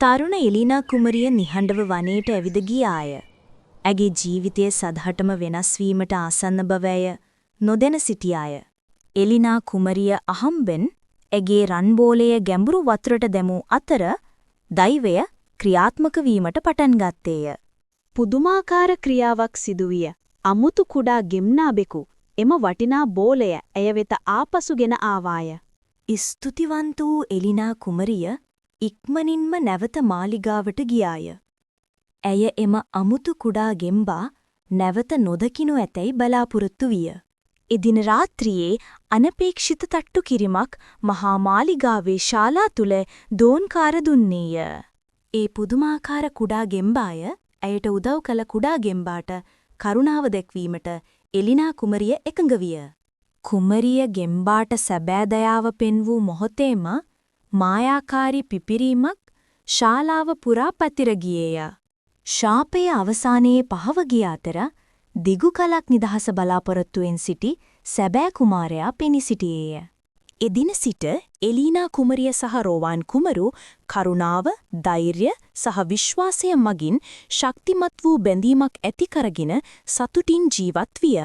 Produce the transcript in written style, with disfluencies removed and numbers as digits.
තරුණ එලිනා කුමරිය නිහඬව වනයේට ඇවිද ගියාය. ඇගේ ජීවිතයේ සදහටම වෙනස් වීමට ආසන්න බව ඇය නොදැන සිටියාය. එලිනා කුමරිය අහම්බෙන් ඇගේ රන්බෝලය ගැඹුරු වතුරට දැමූ අතර දෛවය ක්‍රියාත්මක වීමට පටන් ගත්තේය. පුදුමාකාර ක්‍රියාවක් සිදුවිය. අමුතු කුඩා ගෙම්නාබෙකු එම වටිනා බෝලය ඇය වෙත ආපසුගෙන ආවාය. ස්තුතිවන්ත වූ එලිනා කුමරිය ඉක්මනින්ම නැවත මාලිගාවට ගියාය. ඇය එම අමුතු කුඩා ගෙම්බා නැවත නොදකිනු ඇතැයි බලාපොරොත්තු විය. එදින රාත්‍රියේ අනපේක්ෂිත තට්ටු කිරීමක් මහා මාලිගාවේ ශාලා තුල දෝන්කාර දුන්නේය. ඒ පුදුමාකාර කුඩා ගෙම්බාය ඇයට උදව් කළ කුඩා ගෙම්බාට කරුණාව දැක්වීමට එලිනා කුමරිය එකඟ විය. කුමරිය ගෙම්බාට සැබෑ දයාව පෙන් වූ මොහොතේම මායාකාරී පිපිරීමක් ශාලාව පුරා පැතිර ගියේය. ශාපයේ අවසානයේ පහව ගිය අතර දිගු කලක් නිදහස බලාපොරොත්තුවෙන් සිටි සැබෑ කුමාරයා පෙනී සිටියේය. එදින සිට එලිනා කුමරිය සහ රෝවාන් කුමරු කරුණාව, ධෛර්ය සහ විශ්වාසය මගින් ශක්තිමත් වූ බැඳීමක් ඇති කරගෙන සතුටින් ජීවත් විය.